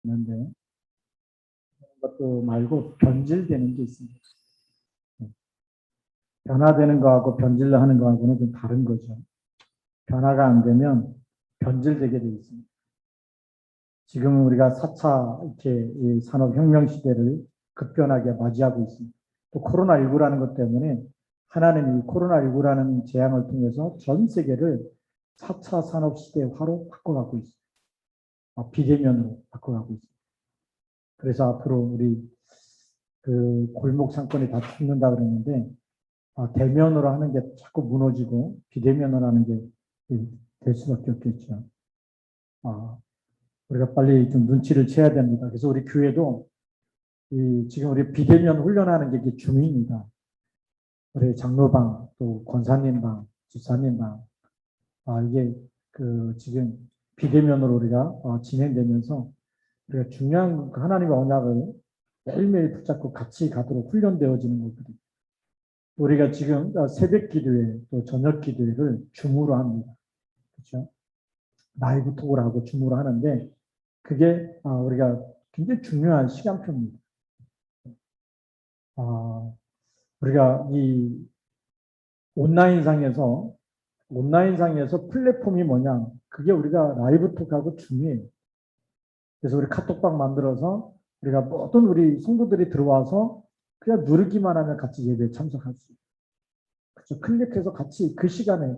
있는데 그것도 말고 변질되는 게 있습니다. 변화되는 거하고 변질하는 거하고는 좀 다른 거죠. 변화가 안 되면 변질되게 되어 있습니다. 지금 우리가 4차 이렇게 이 산업혁명 시대를 급변하게 맞이하고 있습니다. 또 코로나19라는 것 때문에 하나님이 코로나19라는 재앙을 통해서 전 세계를 4차 산업 시대화로 바꿔가고 있습니다. 비대면으로 바꿔가고 있습니다. 그래서 앞으로 우리 그 골목 상권이 다 죽는다 그러는데 대면으로 하는 게 자꾸 무너지고 비대면으로 하는 게 될 수밖에 없겠죠. 우리가 빨리 좀 눈치를 채야 됩니다. 그래서 우리 교회도 지금 우리 비대면 훈련하는 게 중요합니다. 우리 장로방, 또 권사님방, 집사님방, 이게 지금 비대면으로 우리가 진행되면서 우리가 중요한 하나님의 언약을 매일매일 붙잡고 같이 가도록 훈련되어지는 것들이 우리가 지금 새벽 기도회 또 저녁 기도회를 줌으로 합니다. 그렇죠? 라이브 톡을 하고 줌으로 하는데 그게 우리가 굉장히 중요한 시간표입니다. 우리가 이 온라인상에서 플랫폼이 뭐냐? 그게 우리가 라이브 톡하고 줌이에요. 그래서 우리 카톡방 만들어서 우리가 모든 우리 성도들이 들어와서 그냥 누르기만 하면 같이 예배에 참석할 수 있어요. 그렇죠? 클릭해서 같이 그 시간에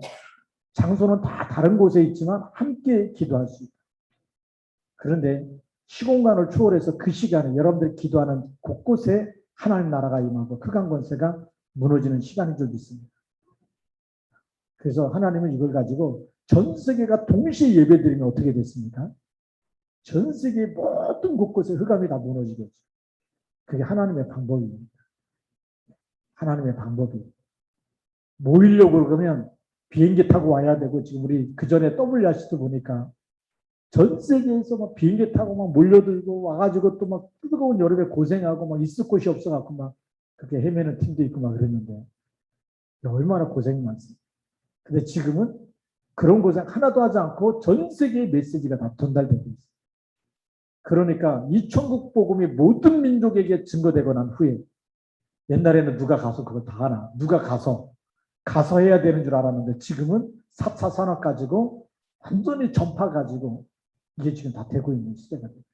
장소는 다 다른 곳에 있지만 함께 기도할 수 있다. 그런데 시공간을 초월해서 그 시간에 여러분들이 기도하는 곳곳에 하나님 나라가 임하고 흑암 권세가 무너지는 시간이 좀 있습니다. 그래서 하나님은 이걸 가지고 전 세계가 동시에 예배드리면 어떻게 됐습니까? 전 세계 모든 곳곳에 흑암이 다 무너지겠죠. 그게 하나님의 방법입니다. 하나님의 방법이. 모이려고 그러면 비행기 타고 와야 되고 지금 우리 그 전에 WRC도 보니까 전 세계에서 막 비행기 타고 막 몰려들고 와가지고 또 막 뜨거운 여름에 고생하고 막 있을 곳이 없어갖고 막 그렇게 헤매는 팀도 있고 막 그랬는데 얼마나 고생이 많습니다. 근데 지금은 그런 고생 하나도 하지 않고 전 세계의 메시지가 다 전달되고 있어요. 그러니까 이 천국 복음이 모든 민족에게 증거되고 난 후에 옛날에는 누가 가서 그걸 다 하나 누가 가서 해야 되는 줄 알았는데 지금은 4차 산업 가지고 완전히 전파 가지고 이게 지금 다 되고 있는 시대가 됩니다.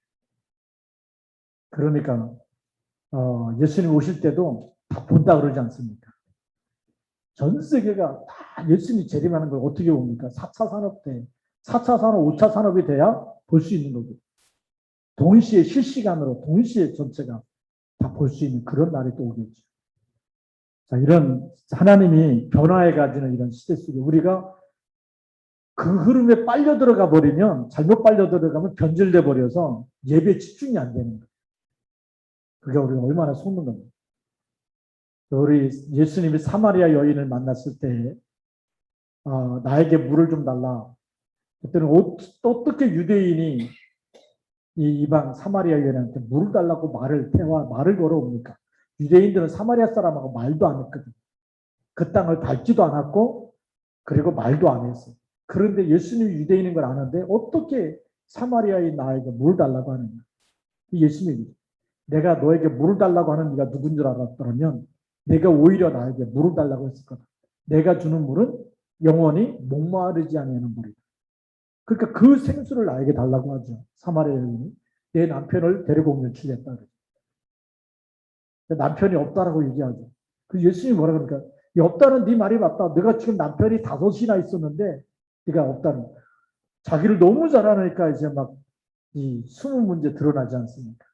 그러니까 예수님 오실 때도 다 본다 그러지 않습니까? 전 세계가 다 예수님이 재림하는 걸 어떻게 봅니까? 4차 산업 때 4차 산업, 5차 산업이 돼야 볼 수 있는 거고 동시에 실시간으로 동시에 전체가 다 볼 수 있는 그런 날이 또 오겠죠. 자, 이런 하나님이 변화해 가지는 이런 시대 속에 우리가 그 흐름에 빨려 들어가 버리면 잘못 빨려 들어가면 변질돼 버려서 예배 집중이 안 되는 거예요. 그게 우리가 얼마나 속는 겁니다. 우리 예수님이 사마리아 여인을 만났을 때 나에게 물을 좀 달라. 그때는 어떻게 유대인이 이 이방 사마리아 여인한테 물을 달라고 말을 걸어옵니까? 유대인들은 사마리아 사람하고 말도 안 했거든. 그 땅을 밟지도 않았고 그리고 말도 안 했어. 그런데 예수님이 유대인인 걸 아는데 어떻게 사마리아인 나에게 물을 달라고 하느냐. 예수님이 내가 너에게 물을 달라고 하는 네가 누군 줄 알았더라면 내가 오히려 나에게 물을 달라고 했을 거다. 내가 주는 물은 영원히 목마르지 않는 물이다. 그러니까 그 생수를 나에게 달라고 하죠. 사마리아 여인이 내 남편을 데리고 오면 주겠다. 남편이 없다라고 얘기하죠. 그 예수님이 뭐라 그러니까 없다는 네 말이 맞다. 내가 지금 남편이 5이나 있었는데 네가 없다는. 자기를 너무 잘하니까 이제 막 이 숨은 문제 드러나지 않습니까?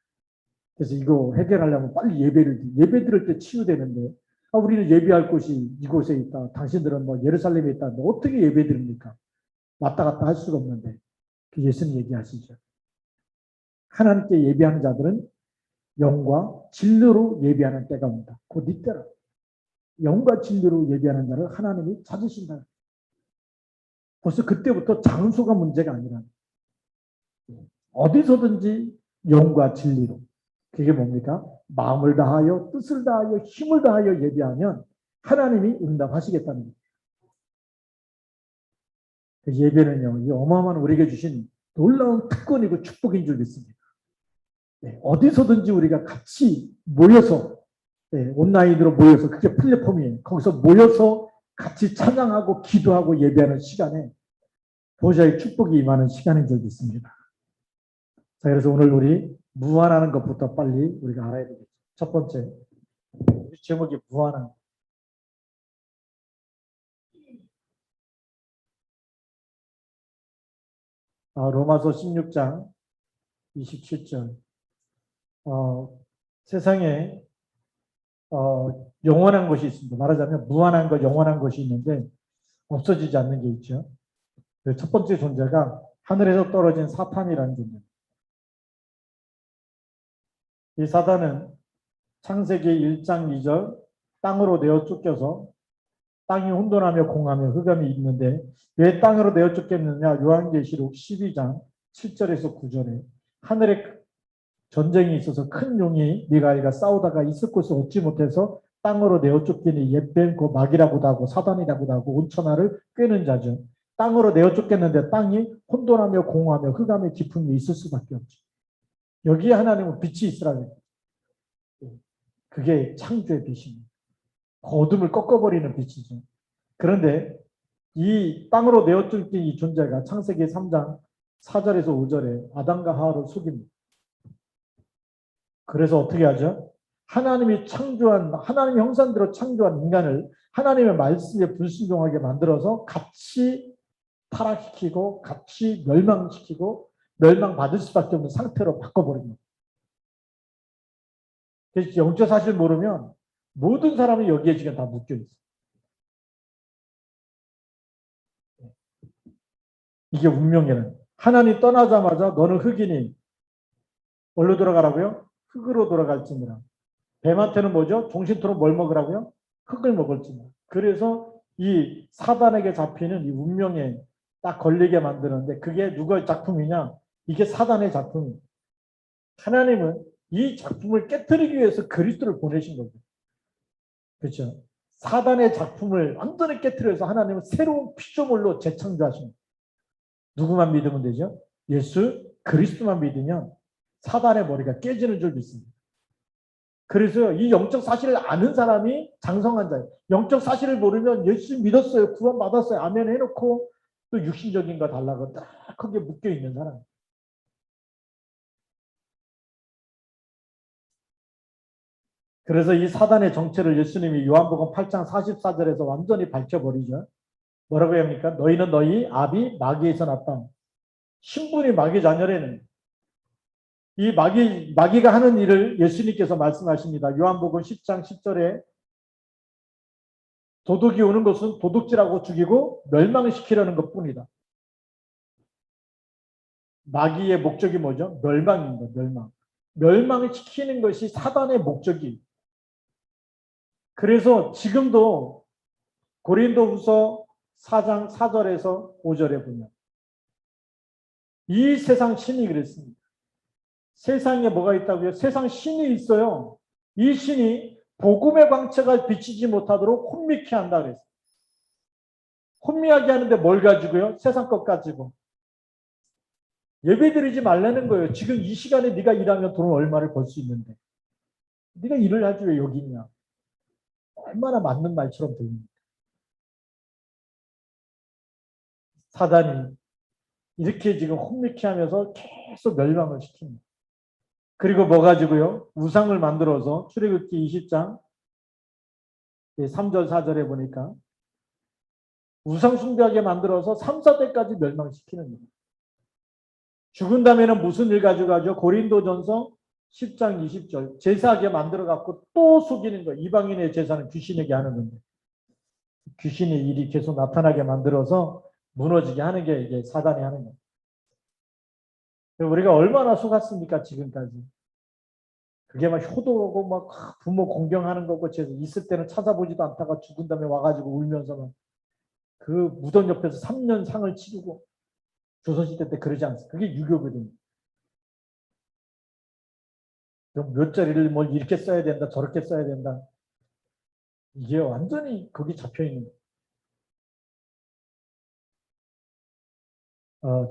그래서 이거 해결하려면 빨리 예배 드릴 때 치유되는데 우리는 예배할 곳이 이곳에 있다. 당신들은 뭐 예루살렘에 있다. 어떻게 예배 드립니까? 왔다 갔다 할 수가 없는데 그 예수님 얘기하시죠. 하나님께 예배하는 자들은 영과 진리로 예배하는 때가 온다. 곧 이때라. 영과 진리로 예배하는 자를 하나님이 찾으신다. 벌써 그때부터 장소가 문제가 아니라 어디서든지 영과 진리로. 그게 뭡니까? 마음을 다하여 뜻을 다하여 힘을 다하여 예배하면 하나님이 응답하시겠다는 거예요. 그 예배는요, 이 어마어마한 우리에게 주신 놀라운 특권이고 축복인 줄 믿습니다. 네, 어디서든지 우리가 같이 모여서 네, 온라인으로 모여서 그게 플랫폼이에요. 거기서 모여서 같이 찬양하고 기도하고 예배하는 시간에 보좌의 축복이 임하는 시간인 줄 믿습니다. 자, 그래서 오늘 우리 무한하는 것부터 빨리 우리가 알아야 되겠죠. 첫 번째, 우리 제목이 무한한 것. 로마서 16장 27절. 세상에 영원한 것이 있습니다. 말하자면 무한한 것, 영원한 것이 있는데 없어지지 않는 게 있죠. 첫 번째 존재가 하늘에서 떨어진 사탄이라는 존재입니다. 이 사단은 창세기 1장 2절 땅으로 내어 쫓겨서 땅이 혼돈하며 공하며 흑암이 있는데 왜 땅으로 내어 쫓겼느냐. 요한계시록 12장 7절에서 9절에 하늘에 전쟁이 있어서 큰 용이 미가엘과 싸우다가 있을 곳을 얻지 못해서 땅으로 내어 쫓기니 옛뱀 그 마귀라고도 하고 사단이라고도 하고 온천하를 꿰는 자죠. 땅으로 내어 쫓겼는데 땅이 혼돈하며 공하며 흑암의 깊음이 있을 수밖에 없죠. 여기에 하나님은 빛이 있으라고. 그게 창조의 빛입니다. 어둠을 꺾어버리는 빛이죠. 그런데 이 땅으로 내어 쫓긴 이 존재가 창세기 3장 4절에서 5절에 아담과 하와를 속입니다. 그래서 어떻게 하죠? 하나님이 창조한, 하나님의 형상대로 창조한 인간을 하나님의 말씀에 불순종하게 만들어서 같이 타락시키고 같이 멸망시키고 멸망받을 수밖에 없는 상태로 바꿔버립니다. 그래서 영적 사실 모르면 모든 사람이 여기에 지금 다 묶여있어요. 이게 운명이라는. 하나님 떠나자마자 너는 흑이니 어디로 돌아가라고요? 흑으로 돌아갈지니라. 뱀한테는 뭐죠? 종신토록 뭘 먹으라고요? 흙을 먹을지니라. 그래서 이 사단에게 잡히는 이 운명에 딱 걸리게 만드는데 그게 누구의 작품이냐? 이게 사단의 작품이에요. 하나님은 이 작품을 깨뜨리기 위해서 그리스도를 보내신 거죠. 그렇죠? 사단의 작품을 완전히 깨뜨려서 하나님은 새로운 피조물로 재창조하신 거예요. 누구만 믿으면 되죠? 예수 그리스도만 믿으면 사단의 머리가 깨지는 줄 믿습니다. 그래서 이 영적 사실을 아는 사람이 장성한 자예요. 영적 사실을 모르면 예수 믿었어요. 구원 받았어요. 아멘 해놓고 또 육신적인 거 달라고 딱 거기에 묶여있는 사람. 그래서 이 사단의 정체를 예수님이 요한복음 8장 44절에서 완전히 밝혀버리죠. 뭐라고 합니까? 너희는 너희 아비 마귀에서 났다. 신분이 마귀 자녀라는. 이 마귀가 하는 일을 예수님께서 말씀하십니다. 요한복음 10장 10절에 도둑이 오는 것은 도둑질하고 죽이고 멸망시키려는 것뿐이다. 마귀의 목적이 뭐죠? 멸망입니다. 멸망. 멸망을 시키는 것이 사단의 목적이. 그래서 지금도 고린도후서 4장 4절에서 5절에 보면 이 세상 신이 그랬습니다. 세상에 뭐가 있다고요? 세상 신이 있어요. 이 신이 복음의 광채가 비치지 못하도록 혼미케 한다 그랬어요. 혼미하게 하는데 뭘 가지고요? 세상 것 가지고. 예배드리지 말라는 거예요. 지금 이 시간에 네가 일하면 돈 얼마를 벌 수 있는데. 네가 일을 하지 왜 여기 있냐. 얼마나 맞는 말처럼 들립니다. 사단이 이렇게 지금 혼미케 하면서 계속 멸망을 시킵니다. 그리고 뭐 가지고요? 우상을 만들어서 출애굽기 20장 3절 4절에 보니까 우상 숭배하게 만들어서 3, 4대까지 멸망시키는 거예요. 죽은 다음에는 무슨 일 가져가죠? 고린도전서 10장 20절 제사하게 만들어갖고 또 속이는 거예요. 이방인의 제사는 귀신에게 하는 건데 귀신의 일이 계속 나타나게 만들어서 무너지게 하는 게 이게 사단이 하는 거예요. 우리가 얼마나 속았습니까 지금까지. 그게 막 효도하고 막 부모 공경하는 거고 있을 때는 찾아보지도 않다가 죽은 다음에 와가지고 울면서 그 무덤 옆에서 3년 상을 치르고 조선시대 때 그러지 않습니까? 그게 유교거든요. 몇 자리를 뭘 이렇게 써야 된다 저렇게 써야 된다. 이게 완전히 거기 잡혀있는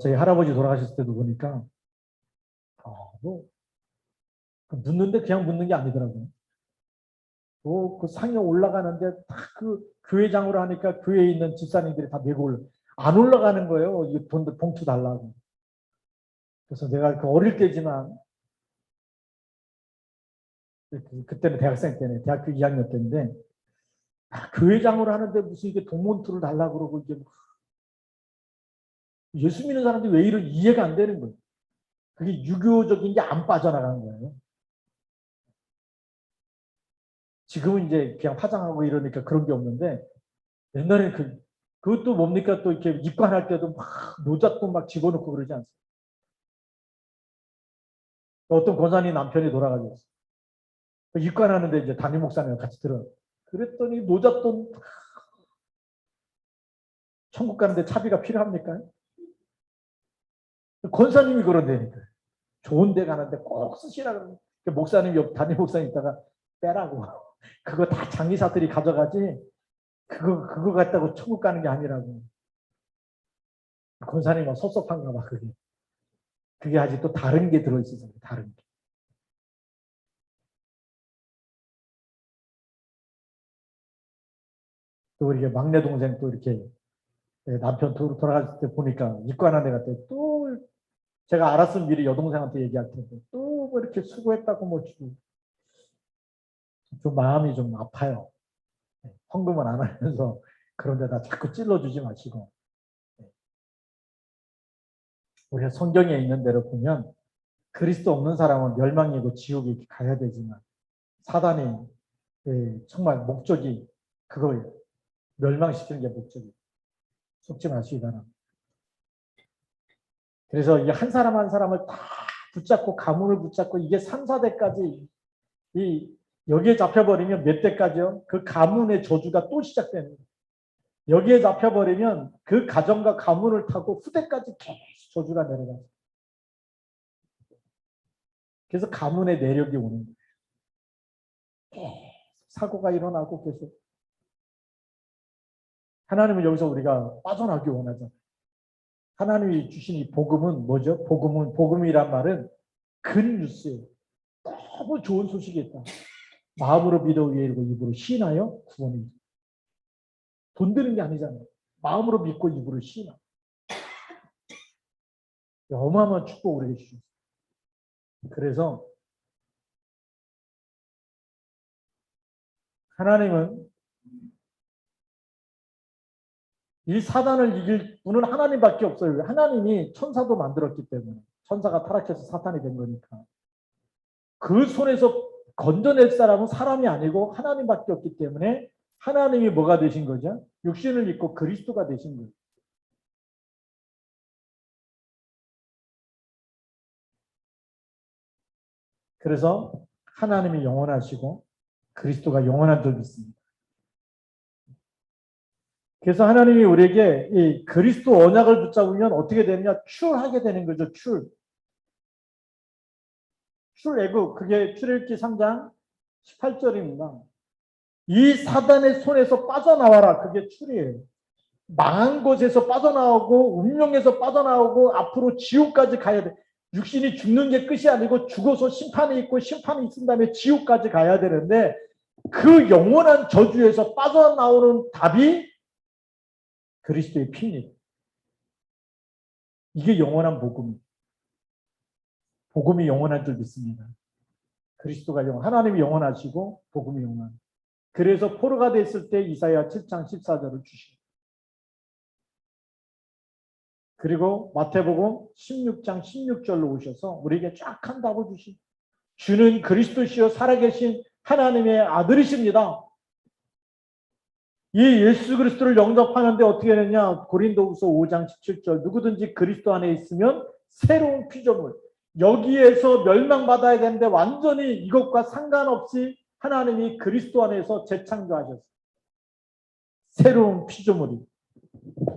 저희 할아버지 돌아가셨을 때도 보니까 뭐 묻는데 그냥 묻는 게 아니더라고요. 그 상에 올라가는데 다 그 교회장으로 하니까 교회에 있는 집사님들이 다 메고 안 올라가는 거예요. 이 봉투 달라고. 그래서 내가 그 어릴 때지만 그때는 대학생 때네, 대학교 2학년 때인데 교회장으로 하는데 무슨 이게 동봉투를 달라고 그러고 이게 예수 믿는 사람들이 왜 이런 이해가 안 되는 거예요. 그게 유교적인 게 안 빠져나간 거예요. 지금은 이제 그냥 화장하고 이러니까 그런 게 없는데 옛날에 그것도 뭡니까 또 이렇게 입관할 때도 막 노잣돈 막 집어넣고 그러지 않습니까? 어떤 권사님 남편이 돌아가셨어요. 입관하는데 이제 담임 목사님과 같이 들어요. 그랬더니 노잣돈 천국 가는데 차비가 필요합니까? 권사님이 그런다니까. 좋은 데 가는데 꼭 쓰시라 그러면 목사님 옆 담임 목사님 있다가 빼라고. 그거 다 장기사들이 가져가지. 그거 갖다고 천국 가는 게 아니라고. 권사님은 섭섭한가 봐 그게. 그게 아직 또 다른 게 들어있어서 다른 게. 또 이렇게 막내 동생 또 이렇게 남편 돌아갔을 때 보니까 입관한 애가 또 제가 알았으면 미리 여동생한테 얘기할 텐데 또 뭐 이렇게 수고했다고 뭐 주고 좀 마음이 좀 아파요. 헌금은 안 하면서 그런 데다 자꾸 찔러주지 마시고 우리가 성경에 있는 대로 보면 그리스도 없는 사람은 멸망이고 지옥에 가야 되지만 사단이 정말 목적이 그거예요. 멸망시키는 게 목적이에요. 속지 마시기 바랍니다. 그래서 이 한 사람 한 사람을 다 붙잡고 가문을 붙잡고 이게 3, 4대까지 여기에 잡혀버리면 몇 대까지요? 그 가문의 저주가 또 시작되는 거예요. 여기에 잡혀버리면 그 가정과 가문을 타고 후대까지 계속 저주가 내려가요. 그래서 가문의 내력이 오는 거예요. 계속 사고가 일어나고 계속. 하나님은 여기서 우리가 빠져나오기 원하잖아요. 하나님이 주신 이 복음은 뭐죠? 복음이란 말은 근뉴스예요. 너무 좋은 소식이 있다. 마음으로 믿어 위에 이르고 입으로 시인하여 구원이. 돈 드는 게 아니잖아요. 마음으로 믿고 입으로 시인하. 어마어마한 축복 우리에게 주셨어요. 그래서 하나님은 이 사단을 이길 분은 하나님밖에 없어요. 하나님이 천사도 만들었기 때문에. 천사가 타락해서 사탄이 된 거니까. 그 손에서 건져낼 사람은 사람이 아니고 하나님밖에 없기 때문에 하나님이 뭐가 되신 거죠? 육신을 입고 그리스도가 되신 거예요. 그래서 하나님이 영원하시고 그리스도가 영원한 줄 믿습니다. 그래서 하나님이 우리에게 이 그리스도 언약을 붙잡으면 어떻게 되느냐? 출하게 되는 거죠. 출애굽, 그게 출애굽기 3장 18절입니다. 이 사단의 손에서 빠져나와라. 그게 출이에요. 망한 곳에서 빠져나오고 운명에서 빠져나오고 앞으로 지옥까지 가야 돼. 육신이 죽는 게 끝이 아니고 죽어서 심판이 있고 심판이 있은 다음에 지옥까지 가야 되는데 그 영원한 저주에서 빠져나오는 답이 그리스도의 피입니다. 이게 영원한 복음입니다. 복음이 영원한 줄 믿습니다. 그리스도가 하나님이 영원하시고 복음이 영원. 그래서 포로가 됐을 때 이사야 7장 14절을 주시고 그리고 마태복음 16장 16절로 오셔서 우리에게 쫙 한 답을 주시고 주는 그리스도시요 살아계신 하나님의 아들이십니다. 이 예수 그리스도를 영접하는데 어떻게 되느냐? 고린도후서 5장 17절 누구든지 그리스도 안에 있으면 새로운 피조물. 여기에서 멸망받아야 되는데 완전히 이것과 상관없이 하나님이 그리스도 안에서 재창조하셨어요. 새로운 피조물이.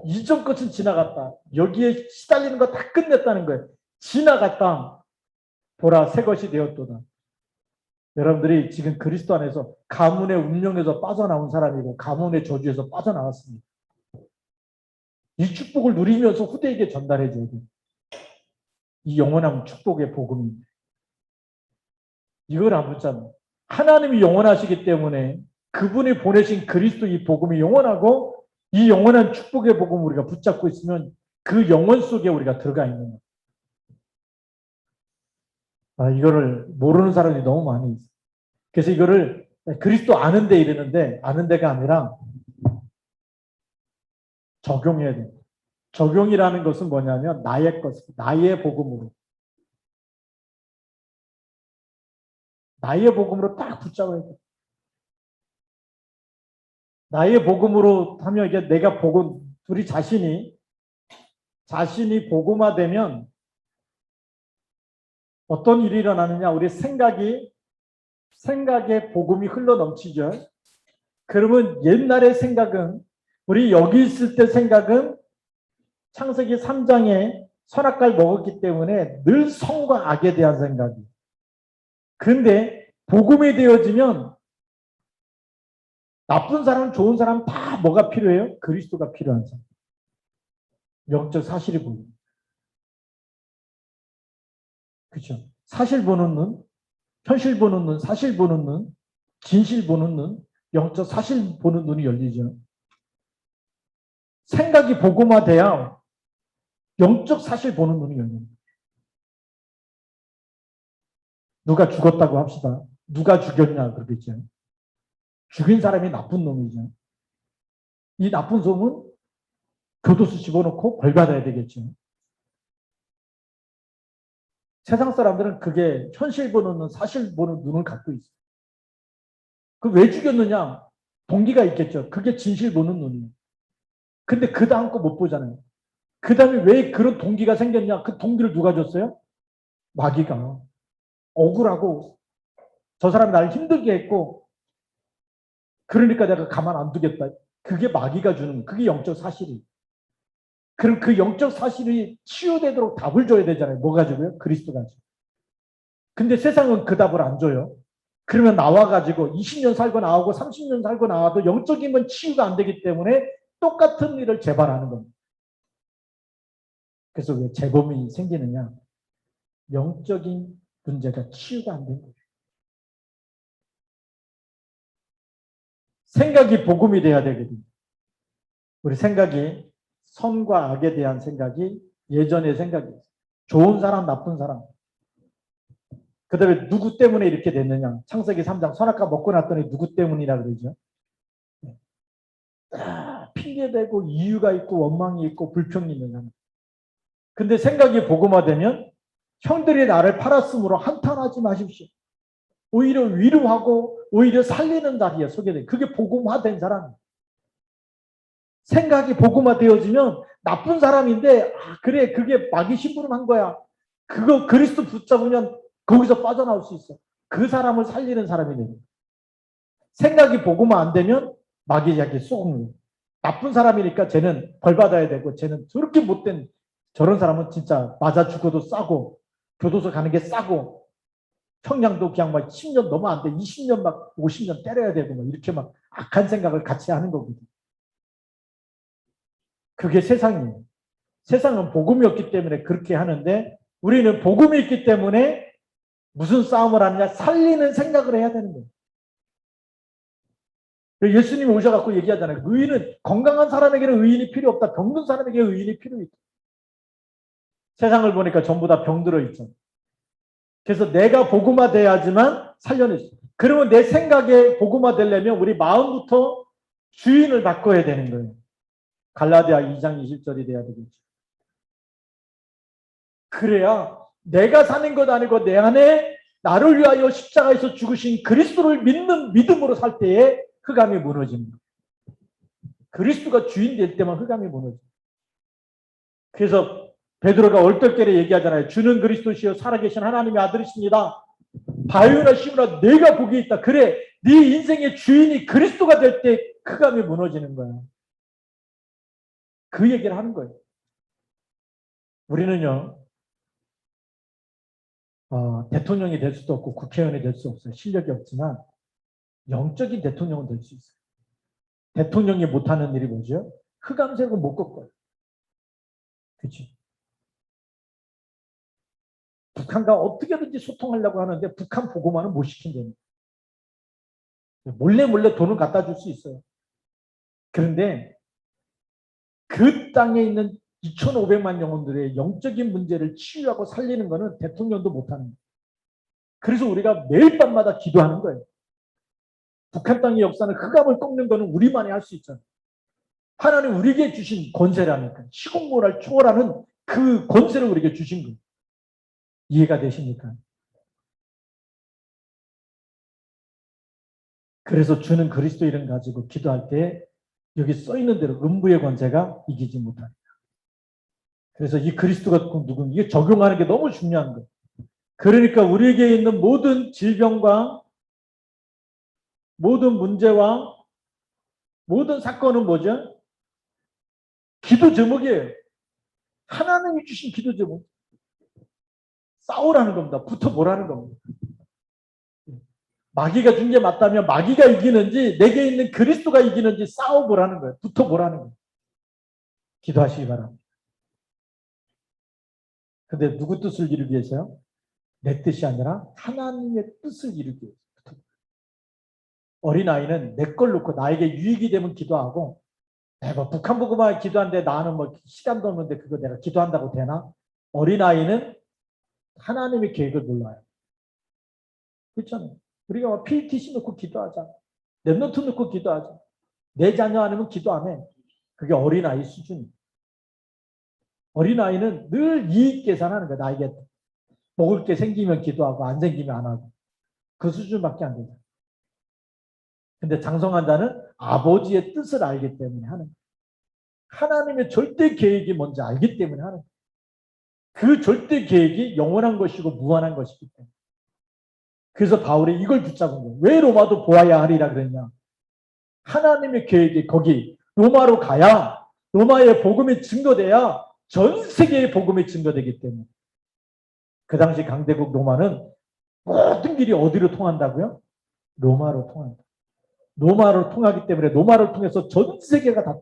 이전 것은 지나갔다. 여기에 시달리는 거 다 끝냈다는 거예요. 지나갔다. 보라 새 것이 되었도다. 여러분들이 지금 그리스도 안에서 가문의 운명에서 빠져나온 사람이고 가문의 저주에서 빠져나왔습니다. 이 축복을 누리면서 후대에게 전달해 줘야 돼요. 이 영원한 축복의 복음입니다. 이걸 안 붙잡는. 하나님이 영원하시기 때문에 그분이 보내신 그리스도 이 복음이 영원하고 이 영원한 축복의 복음을 우리가 붙잡고 있으면 그 영원 속에 우리가 들어가 있는 거예요. 이거를 모르는 사람이 너무 많이 있어요. 그래서 이거를 그리스도 아는데 이러는데 아는 데가 아니라 적용해야 돼요. 적용이라는 것은 뭐냐면 나의 것, 나의 복음으로. 나의 복음으로 딱 붙잡아야 돼. 나의 복음으로 하면 이게 내가 복음, 우리 자신이 복음화되면 어떤 일이 일어나느냐? 우리 생각에 복음이 흘러 넘치죠. 그러면 옛날의 생각은 우리 여기 있을 때 생각은 창세기 3장에 선악과를 먹었기 때문에 늘 선과 악에 대한 생각이. 그런데 복음이 되어지면 나쁜 사람, 좋은 사람 다 뭐가 필요해요? 그리스도가 필요한 사람. 영적 사실이 보이는. 그렇죠. 사실 보는 눈, 현실 보는 눈, 사실 보는 눈, 진실 보는 눈, 영적 사실 보는 눈이 열리죠. 생각이 복음화돼야 영적 사실 보는 눈이 열립니다. 누가 죽었다고 합시다. 누가 죽였냐 그러겠죠. 죽인 사람이 나쁜 놈이죠. 이 나쁜 놈은 교도소 집어넣고 벌 받아야 되겠죠. 세상 사람들은 그게 현실 보는 눈, 사실 보는 눈을 갖고 있어요. 그 왜 죽였느냐? 동기가 있겠죠. 그게 진실 보는 눈이에요. 근데 그 다음 거 못 보잖아요. 그 다음에 왜 그런 동기가 생겼냐? 그 동기를 누가 줬어요? 마귀가. 억울하고 저 사람이 나를 힘들게 했고 그러니까 내가 가만 안 두겠다. 그게 마귀가 주는, 그게 영적 사실이에요. 그럼 그 영적 사실이 치유되도록 답을 줘야 되잖아요. 뭐 가지고요? 그리스도 가지고. 근데 세상은 그 답을 안 줘요. 그러면 나와가지고 20년 살고 나오고 30년 살고 나와도 영적인 건 치유가 안 되기 때문에 똑같은 일을 재발하는 겁니다. 그래서 왜 재범이 생기느냐? 영적인 문제가 치유가 안 된 거예요. 생각이 복음이 돼야 되거든요. 우리 생각이 선과 악에 대한 생각이 예전의 생각이었어요. 좋은 사람, 나쁜 사람. 그 다음에 누구 때문에 이렇게 됐느냐. 창세기 3장 선악과 먹고 났더니 누구 때문이라 그러죠. 핑계대고 이유가 있고 원망이 있고 불평이 있는 사람. 근데 생각이 복음화되면 형들이 나를 팔았으므로 한탄하지 마십시오. 오히려 위로하고 오히려 살리는 자리에 서게 돼. 그게 복음화된 사람이에요. 생각이 복음화되어지면 나쁜 사람인데 그래 그게 마귀 심부름한 거야. 그거 그리스도 붙잡으면 거기서 빠져나올 수 있어. 그 사람을 살리는 사람이 되는 거야. 생각이 복음화 안 되면 마귀에게 쏘는 거야. 나쁜 사람이니까 쟤는 벌 받아야 되고 쟤는 저렇게 못된 저런 사람은 진짜 맞아 죽어도 싸고 교도소 가는 게 싸고 형량도 그냥 막 10년 넘어 안 돼. 20년 막 50년 때려야 되고 막 이렇게 막 악한 생각을 같이 하는 거거든. 그게 세상이에요. 세상은 복음이 없기 때문에 그렇게 하는데 우리는 복음이 있기 때문에 무슨 싸움을 하느냐? 살리는 생각을 해야 되는 거예요. 예수님이 오셔갖고 얘기하잖아요. 의인은 건강한 사람에게는 의인이 필요 없다. 병든 사람에게 의인이 필요 있다. 세상을 보니까 전부 다 병들어 있죠. 그래서 내가 복음화돼야지만 살려냈어. 그러면 내 생각에 복음화되려면 우리 마음부터 주인을 바꿔야 되는 거예요. 갈라디아 2장 20절이 돼야 되겠죠. 그래야 내가 사는 것 아니고 내 안에 나를 위하여 십자가에서 죽으신 그리스도를 믿는 믿음으로 살 때에 흑암이 무너집니다. 그리스도가 주인 될 때만 흑암이 무너집니다. 그래서 베드로가 얼떨결에 얘기하잖아요. 주는 그리스도시여 살아계신 하나님의 아들이십니다. 바요나 시므라 내가 복이 있다. 그래 네 인생의 주인이 그리스도가 될 때 흑암이 무너지는 거야. 그 얘기를 하는 거예요. 우리는요. 대통령이 될 수도 없고 국회의원이 될 수 없어요. 실력이 없지만 영적인 대통령은 될 수 있어요. 대통령이 못하는 일이 뭐죠? 흑암 세력을 못 꺾어요. 그렇죠? 북한과 어떻게든지 소통하려고 하는데 북한 보고만은 못 시킨답니다. 몰래 돈을 갖다 줄 수 있어요. 그런데 그 땅에 있는 2,500만 영혼들의 영적인 문제를 치유하고 살리는 것은 대통령도 못하는 거예요. 그래서 우리가 매일 밤마다 기도하는 거예요. 북한 땅의 역사는 흑암을 꺾는 것은 우리만이 할 수 있잖아요. 하나님 우리에게 주신 권세라니까. 시공모를 초월하는 그 권세를 우리에게 주신 거예요. 이해가 되십니까? 그래서 주는 그리스도 이름 가지고 기도할 때 여기 써 있는 대로 음부의 권세가 이기지 못합니다. 그래서 이 그리스도가 누군 이게 적용하는 게 너무 중요한 거예요. 그러니까 우리에게 있는 모든 질병과 모든 문제와 모든 사건은 뭐죠? 기도 제목이에요. 하나님이 주신 기도 제목. 싸우라는 겁니다. 붙어보라는 겁니다. 마귀가 준 게 맞다면 마귀가 이기는지 내게 있는 그리스도가 이기는지 싸워보라는 거예요. 붙어보라는 거예요. 기도하시기 바랍니다. 근데 누구 뜻을 이루기 위해서요? 내 뜻이 아니라 하나님의 뜻을 이루기 위해서. 어린아이는 내 걸 놓고 나에게 유익이 되면 기도하고 뭐 북한 보고만 기도하는데 나는 뭐 시간도 없는데 그거 내가 기도한다고 되나? 어린아이는 하나님의 계획을 몰라요. 그렇잖아요. 우리가 뭐 PTC 놓고 기도하자. 랩노트 놓고 기도하자. 내 자녀 아니면 기도 안 해. 그게 어린아이 수준이에요. 어린아이는 늘 이익 계산하는 거야. 나에게 먹을 게 생기면 기도하고 안 생기면 안 하고. 그 수준밖에 안 되죠. 근데 장성한 자는 아버지의 뜻을 알기 때문에 하는 거예요. 하나님의 절대 계획이 뭔지 알기 때문에 하는 거예요. 그 절대 계획이 영원한 것이고 무한한 것이기 때문에. 그래서 바울이 이걸 붙잡은 거예요. 왜 로마도 보아야 하리라 그랬냐. 하나님의 계획이 거기 로마로 가야 로마의 복음이 증거돼야 전 세계의 복음이 증거되기 때문에. 그 당시 강대국 로마는 모든 길이 어디로 통한다고요? 로마로 통한다. 로마로 통하기 때문에 로마를 통해서 전 세계가 다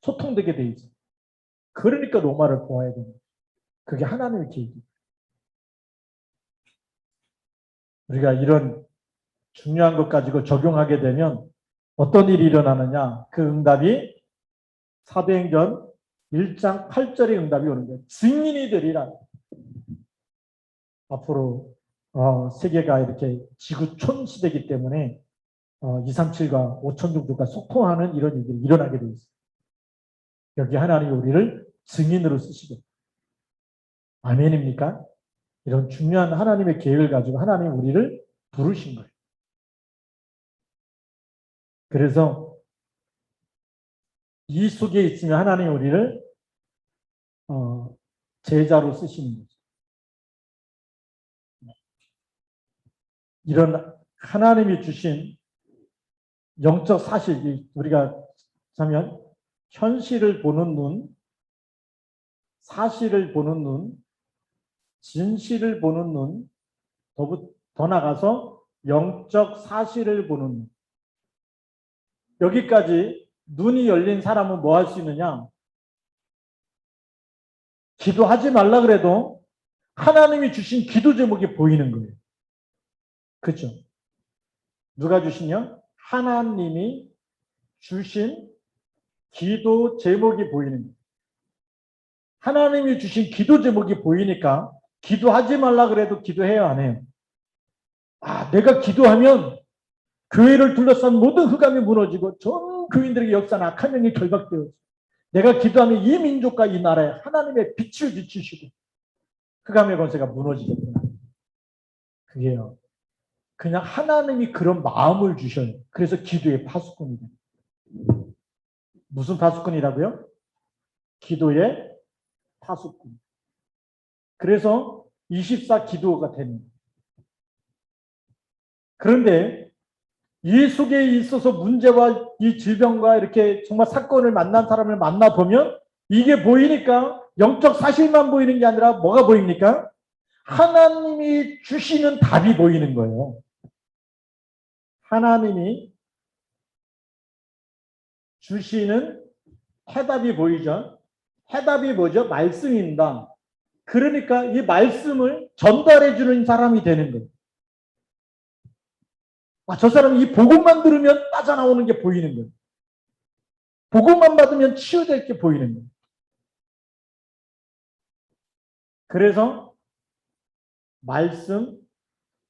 소통되게 돼 있어요. 그러니까 로마를 보아야 됩니다. 그게 하나님의 계획이에요. 우리가 이런 중요한 것 가지고 적용하게 되면 어떤 일이 일어나느냐. 그 응답이 사도행전 1장 8절의 응답이 오는 거예요. 증인이 되리라. 앞으로 세계가 이렇게 지구촌 시대이기 때문에 237과 5천 정도가 소통하는 이런 일들이 일어나게 되어 있어요. 여기 하나님이 우리를 증인으로 쓰시겠다. 아멘입니까? 이런 중요한 하나님의 계획을 가지고 하나님이 우리를 부르신 거예요. 그래서 이 속에 있으면 하나님이 우리를 제자로 쓰시는 거죠. 이런 하나님이 주신 영적 사실, 우리가 하면 현실을 보는 눈, 사실을 보는 눈, 진실을 보는 눈, 더 나가서 영적 사실을 보는 눈. 여기까지 눈이 열린 사람은 뭐 할 수 있느냐? 기도하지 말라 그래도 하나님이 주신 기도 제목이 보이는 거예요. 그렇죠? 누가 주시냐? 하나님이 주신 기도 제목이 보이는 거예요. 하나님이 주신 기도 제목이 보이니까 기도하지 말라 그래도 기도해요, 안 해요? 내가 기도하면 교회를 둘러싼 모든 흑암이 무너지고 전 교인들에게 역사는 악한 영이 결박되어져. 내가 기도하면 이 민족과 이 나라에 하나님의 빛을 비추시고 흑암의 권세가 무너지겠구나. 그게요. 그냥 하나님이 그런 마음을 주셔요. 그래서 기도의 파수꾼이 돼요. 무슨 파수꾼이라고요? 기도의 파수꾼. 그래서 24 기도가 되는 거예요. 그런데 이 속에 있어서 문제와 이 질병과 이렇게 정말 사건을 만난 사람을 만나보면 이게 보이니까 영적 사실만 보이는 게 아니라 뭐가 보입니까? 하나님이 주시는 답이 보이는 거예요. 하나님이 주시는 해답이 보이죠. 해답이 뭐죠? 말씀입니다. 그러니까 이 말씀을 전달해 주는 사람이 되는 거예요. 저 사람이 이 복음만 들으면 빠져나오는 게 보이는 거예요. 복음만 받으면 치유될 게 보이는 거예요. 그래서 말씀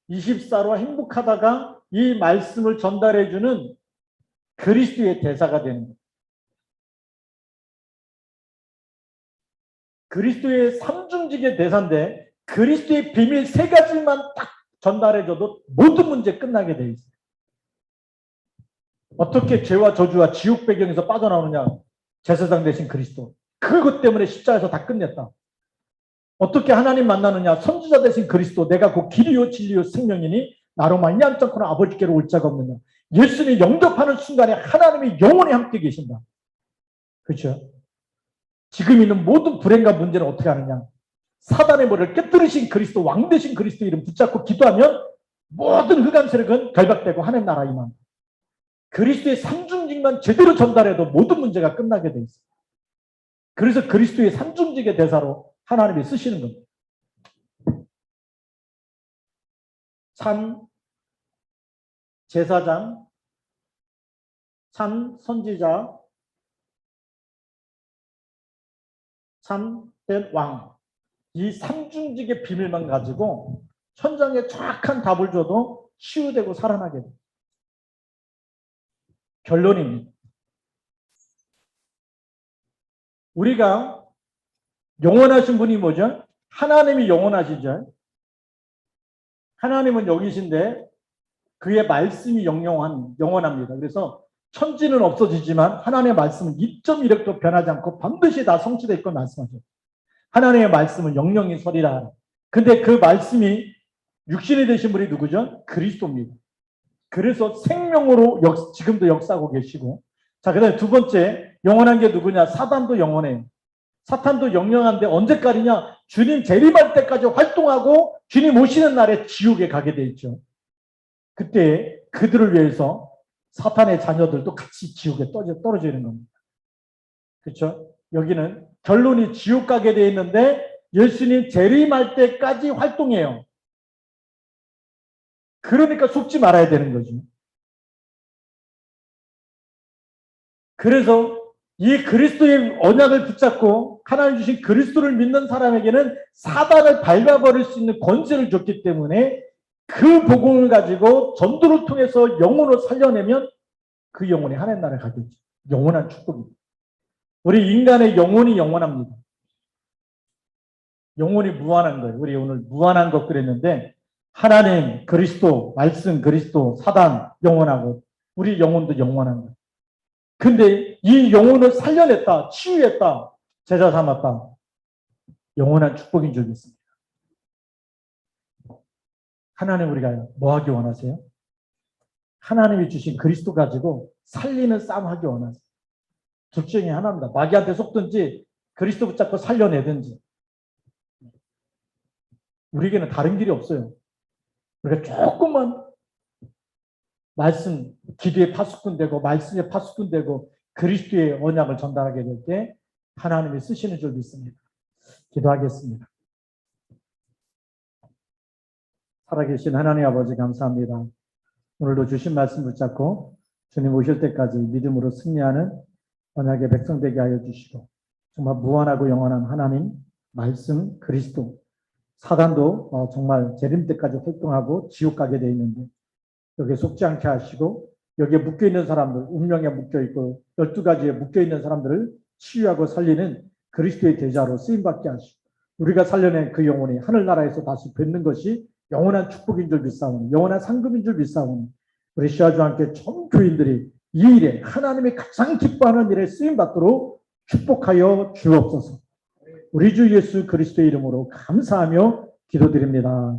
24로 행복하다가 이 말씀을 전달해 주는 그리스도의 대사가 되는 거예요. 그리스도의 삼중직의 대사인데 그리스도의 비밀 세 가지만 딱 전달해줘도 모든 문제 끝나게 돼 있어요. 어떻게 죄와 저주와 지옥 배경에서 빠져나오느냐? 제사장 대신 그리스도. 그것 때문에 십자가에서 다 끝냈다. 어떻게 하나님 만나느냐? 선지자 대신 그리스도. 내가 그 길이요 진리요 생명이니 나로 말미암지 않고는 아버지께로 올 자가 없느냐. 예수님 영접하는 순간에 하나님이 영원히 함께 계신다. 그렇죠? 지금 있는 모든 불행과 문제는 어떻게 하느냐? 사단의 머리를 깨뜨리신 그리스도, 왕 되신 그리스도 이름 붙잡고 기도하면 모든 흑암 세력은 결박되고 하나님 나라 임한다. 그리스도의 삼중직만 제대로 전달해도 모든 문제가 끝나게 돼 있어요. 그래서 그리스도의 삼중직의 대사로 하나님이 쓰시는 겁니다. 참 제사장, 참 선지자, 참된 왕. 이 삼중직의 비밀만 가지고 천장에 정확한 답을 줘도 치유되고 살아나게 됩니다. 결론입니다. 우리가 영원하신 분이 뭐죠? 하나님이 영원하시죠. 하나님은 영이신데 그의 말씀이 영원합니다. 그래서 천지는 없어지지만 하나님의 말씀은 2.1획도 변하지 않고 반드시 다 성취될 것 말씀하죠. 하나님의 말씀은 영영이 서리라. 근데 그 말씀이 육신이 되신 분이 누구죠? 그리스도입니다. 그래서 생명으로 지금도 역사하고 계시고. 자, 그 다음에 두 번째, 영원한 게 누구냐? 사단도 영원해요. 사탄도 영영한데 언제까지냐? 주님 재림할 때까지 활동하고 주님 오시는 날에 지옥에 가게 돼 있죠. 그때 그들을 위해서 사탄의 자녀들도 같이 지옥에 떨어지는 겁니다. 그렇죠? 여기는 결론이 지옥 가게 돼 있는데 예수님 재림할 때까지 활동해요. 그러니까 속지 말아야 되는 거죠. 그래서 이 그리스도의 언약을 붙잡고 하나님 주신 그리스도를 믿는 사람에게는 사단을 밟아버릴 수 있는 권세를 줬기 때문에 그 복음을 가지고 전도를 통해서 영혼을 살려내면 그 영혼이 하나님 나라에 가겠죠. 영원한 축복입니다. 우리 인간의 영혼이 영원합니다. 영혼이 무한한 거예요. 우리 오늘 무한한 것 그랬는데 하나님, 그리스도, 말씀, 그리스도, 사단 영원하고 우리 영혼도 영원한 거예요. 근데 이 영혼을 살려냈다, 치유했다, 제자 삼았다. 영원한 축복인 줄 믿습니다. 하나님 우리가 뭐 하기 원하세요? 하나님이 주신 그리스도 가지고 살리는 싸움 하기 원하세요. 둘 중에 하나입니다. 마귀한테 속든지 그리스도 붙잡고 살려내든지. 우리에게는 다른 길이 없어요. 우리가 조금만 말씀, 기도에 파수꾼되고 말씀에 파수꾼되고 그리스도의 언약을 전달하게 될 때 하나님이 쓰시는 줄 믿습니다. 기도하겠습니다. 살아계신 하나님 아버지 감사합니다. 오늘도 주신 말씀 붙잡고 주님 오실 때까지 믿음으로 승리하는 언약의 백성 되게 하여 주시고 정말 무한하고 영원한 하나님, 말씀, 그리스도, 사단도 정말 재림 때까지 활동하고 지옥 가게 되어 있는데 여기에 속지 않게 하시고 여기에 묶여있는 사람들, 운명에 묶여있고 12가지에 묶여있는 사람들을 치유하고 살리는 그리스도의 제자로 쓰임받게 하시고 우리가 살려낸 그 영혼이 하늘나라에서 다시 뵙는 것이 영원한 축복인 줄 믿사오니 영원한 상급인 줄 믿사오니 우리 시아주와 함께 전 교인들이 이 일에 하나님이 가장 기뻐하는 일에 쓰임받도록 축복하여 주옵소서. 우리 주 예수 그리스도의 이름으로 감사하며 기도드립니다.